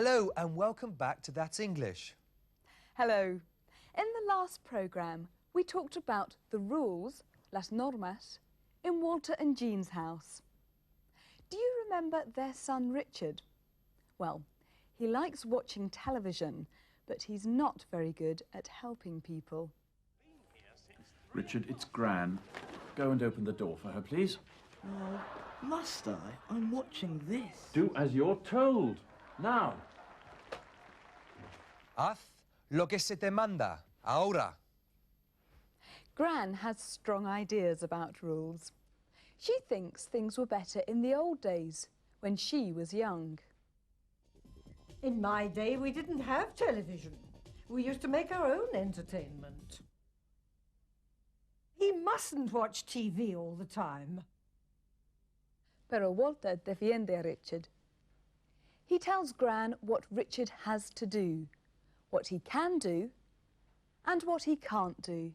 Hello and welcome back to That's English. Hello. In the last programme, we talked about the rules, las normas, in Walter and Jean's house. Do you remember their son Richard? Well, he likes watching television, but he's not very good at helping people. Richard, it's Gran. Go and open the door for her, please. Oh, must I? I'm watching this. Do as you're told. Now. Haz lo que se te manda, ahora. Gran has strong ideas about rules. She thinks things were better in the old days, when she was young. In my day, we didn't have television. We used to make our own entertainment. He mustn't watch TV all the time. Pero Walter defiende a Richard. He tells Gran what Richard has to do, what he can do, and what he can't do.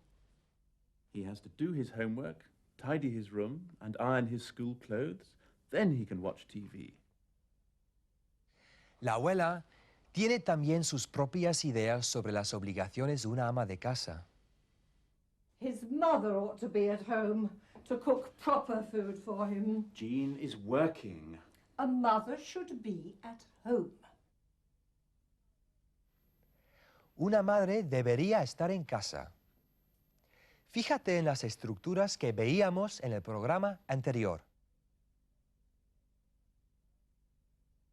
He has to do his homework, tidy his room, and iron his school clothes. Then he can watch TV. La abuela tiene también sus propias ideas sobre las obligaciones de una ama de casa. His mother ought to be at home to cook proper food for him. Jean is working. A mother should be at home. Una madre debería estar en casa. Fíjate en las estructuras que veíamos en el programa anterior.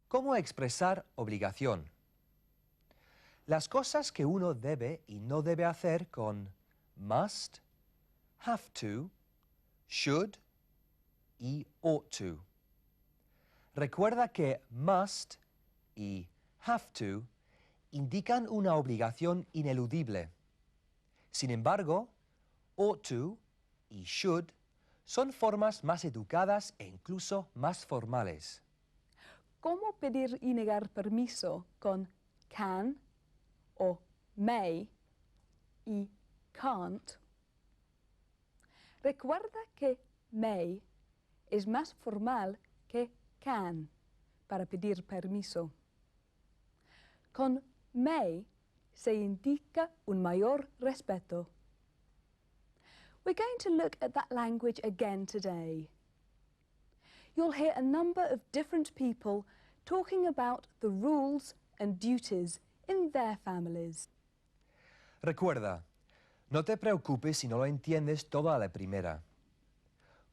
¿Cómo expresar obligación? Las cosas que uno debe y no debe hacer con must, have to, should y ought to. Recuerda que must y have to indican una obligación ineludible. Sin embargo, ought to y should son formas más educadas e incluso más formales. ¿Cómo pedir y negar permiso con can o may y can't? Recuerda que may es más formal que can para pedir permiso. Con may se indica un mayor respeto. We're going to look at that language again today. You'll hear a number of different people talking about the rules and duties in their families. Recuerda, no te preocupes si no lo entiendes todo a la primera.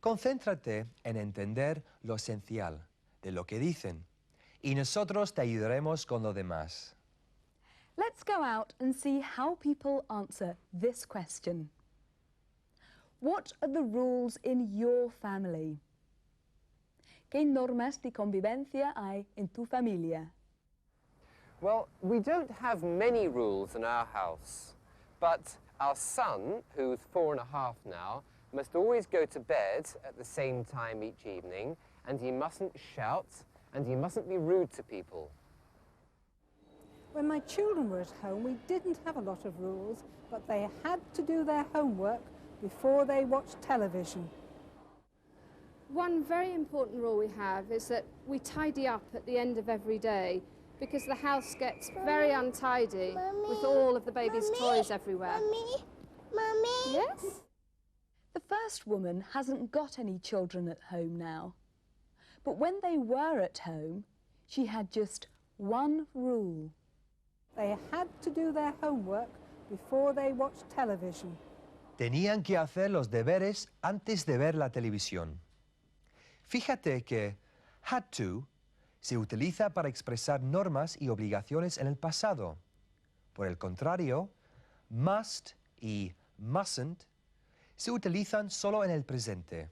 Concéntrate en entender lo esencial de lo que dicen y nosotros te ayudaremos con lo demás. Let's go out and see how people answer this question. What are the rules in your family? ¿Qué normas de convivencia hay en tu familia? Well, we don't have many rules in our house, but our son, who's 4.5 now, must always go to bed at the same time each evening, and he mustn't shout, and he mustn't be rude to people. When my children were at home, we didn't have a lot of rules, but they had to do their homework before they watched television. One very important rule we have is that we tidy up at the end of every day because the house gets very untidy with all of the baby's toys everywhere. Mummy? Yes? The first woman hasn't got any children at home now. But when they were at home, she had just one rule. They had to do their homework before they watched television. Tenían que hacer los deberes antes de ver la televisión. Fíjate que had to se utiliza para expresar normas y obligaciones en el pasado. Por el contrario, must y mustn't se utilizan solo en el presente.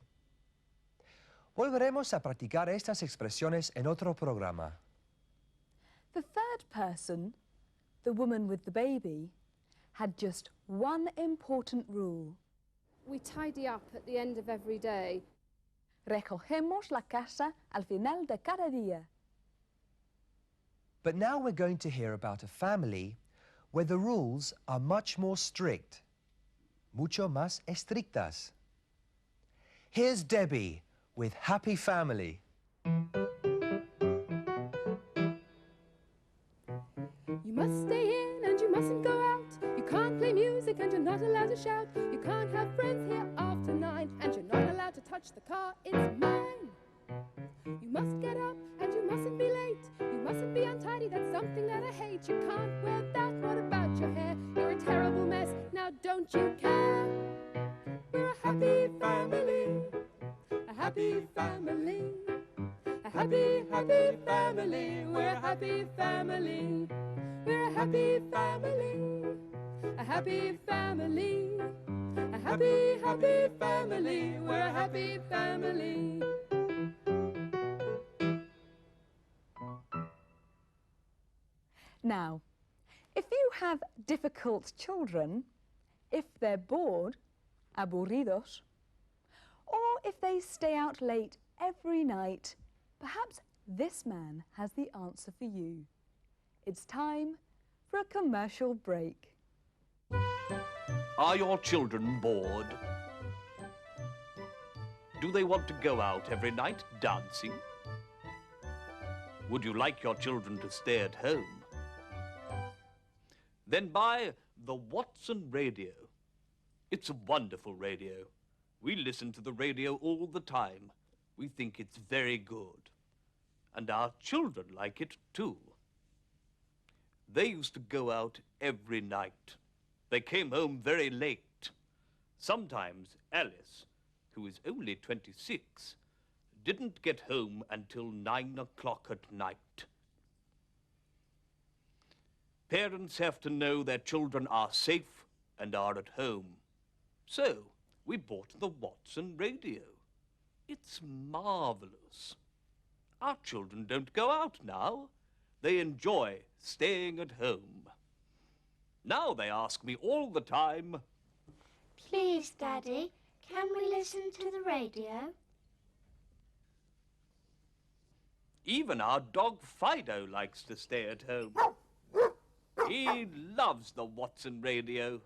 Volveremos a practicar estas expresiones en otro programa. The third person, the woman with the baby, had just one important rule. We tidy up at the end of every day. Recogemos la casa al final de cada día. But now we're going to hear about a family where the rules are much more strict, mucho más estrictas. Here's Debbie with Happy Family. music and you're not allowed to shout. You can't have friends here after 9, and you're not allowed to touch the car, it's mine. You must get up and you mustn't be late. You mustn't be untidy, that's something that I hate. You can't wear that, what about your hair? You're a terrible mess, now don't you care? We're a happy family, a happy family. A happy, happy family, we're a happy family. We're a happy family, a happy family. A happy, happy family, we're a happy family. Now, if you have difficult children, if they're bored, aburridos, or if they stay out late every night, perhaps this man has the answer for you. It's time for a commercial break. Are your children bored? Do they want to go out every night dancing? Would you like your children to stay at home? Then buy the Watson radio. It's a wonderful radio. We listen to the radio all the time. We think it's very good. And our children like it too. They used to go out every night. They came home very late. Sometimes Alice, who is only 26, didn't get home until 9 o'clock at night. Parents have to know their children are safe and are at home. So we bought the Watson radio. It's marvelous. Our children don't go out now. They enjoy staying at home. Now they ask me all the time, Please, Daddy, can we listen to the radio? even our dog Fido likes to stay at home. He loves the Watson radio.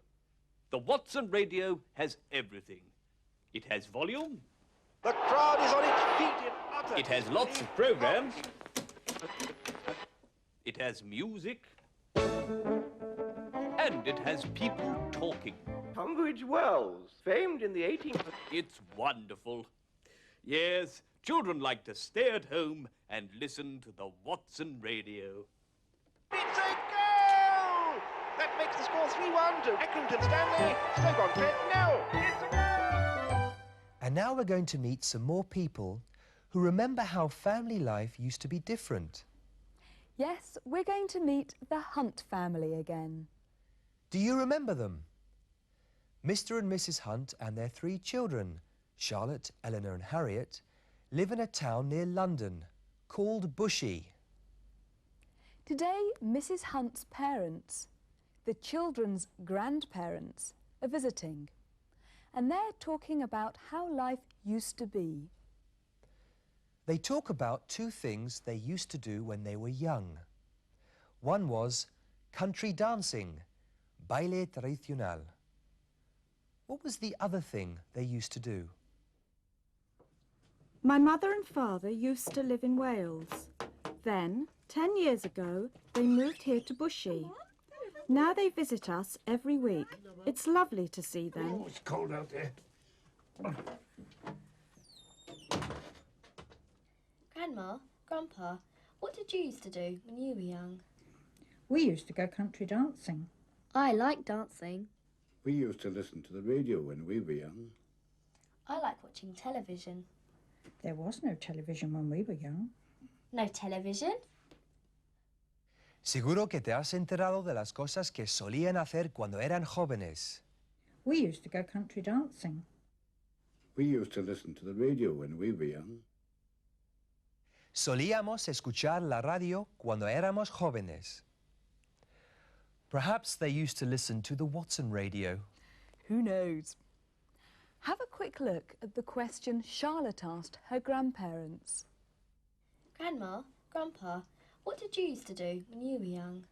The Watson radio has everything. It has volume. The crowd is on its feet in utter... It has lots of programs. It has music. And it has people talking. Tunbridge Wells, famed in the 18th... It's wonderful. Yes, children like to stay at home and listen to the Watson radio. It's a goal! That makes the score 3-1 to Accrington Stanley. Stoke-on-Trent, no! It's a goal! And now we're going to meet some more people who remember how family life used to be different. Yes, we're going to meet the Hunt family again. Do you remember them? Mr. and Mrs. Hunt and their 3 children, Charlotte, Eleanor and Harriet, live in a town near London called Bushey. Today, Mrs. Hunt's parents, the children's grandparents, are visiting, and they're talking about how life used to be. They talk about 2 things they used to do when they were young. One was country dancing, baile tradicional. What was the other thing they used to do? My mother and father used to live in Wales. Then, 10 years ago, they moved here to Bushey. Now they visit us every week. It's lovely to see them. Oh, it's cold out there. Grandma, Grandpa, what did you used to do when you were young? We used to go country dancing. I like dancing. We used to listen to the radio when we were young. I like watching television. There was no television when we were young. No television? Seguro que te has enterado de las cosas que solían hacer cuando eran jóvenes. We used to go country dancing. We used to listen to the radio when we were young. Solíamos escuchar la radio cuando éramos jóvenes. Perhaps they used to listen to the Watson radio. Who knows? Have a quick look at the question Charlotte asked her grandparents. Grandma, Grandpa, what did you used to do when you were young?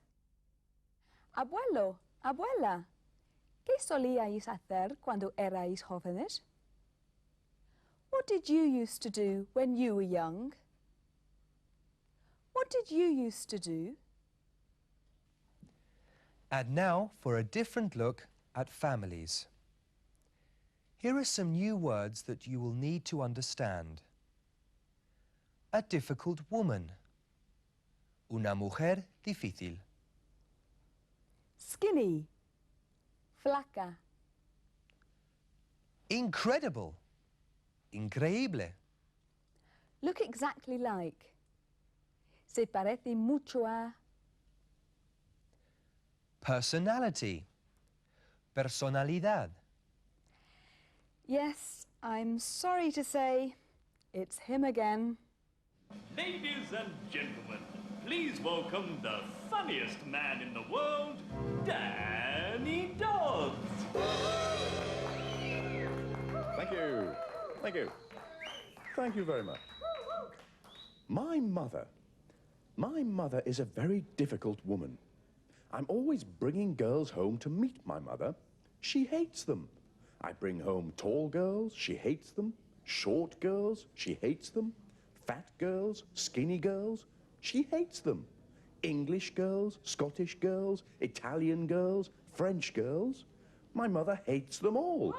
Abuelo, abuela, ¿qué solíais hacer cuando erais jóvenes? What did you used to do when you were young? What did you used to do? And now for a different look at families. Here are some new words that you will need to understand. A difficult woman. Una mujer difícil. Skinny. Flaca. Incredible. Increíble. Look exactly like. Se parece mucho a. Personality. Personalidad. Yes, I'm sorry to say, it's him again. Ladies and gentlemen, please welcome the funniest man in the world, Danny Dodds. Thank you. Thank you. Thank you very much. My mother is a very difficult woman. I'm always bringing girls home to meet my mother. She hates them. I bring home tall girls, she hates them. Short girls, she hates them. Fat girls, skinny girls, she hates them. English girls, Scottish girls, Italian girls, French girls. My mother hates them all.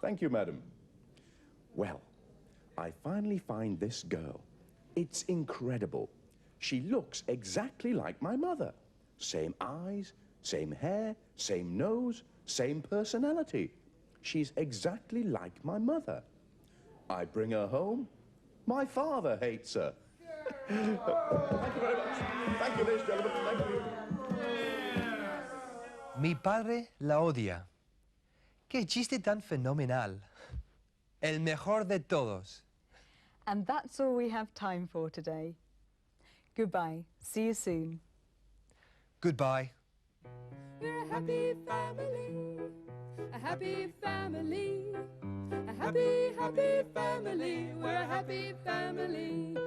Thank you, madam. Well, I finally find this girl. It's incredible. She looks exactly like my mother. Same eyes, same hair, same nose, same personality. She's exactly like my mother. I bring her home. My father hates her. Thank you very much. Thank you, ladies and gentlemen. Thank you. Mi padre la odia. ¡Qué chiste tan fenomenal! El mejor de todos. And that's all we have time for today. Goodbye. See you soon. Goodbye. We're a happy family, a happy family, a happy, happy family. We're a happy family.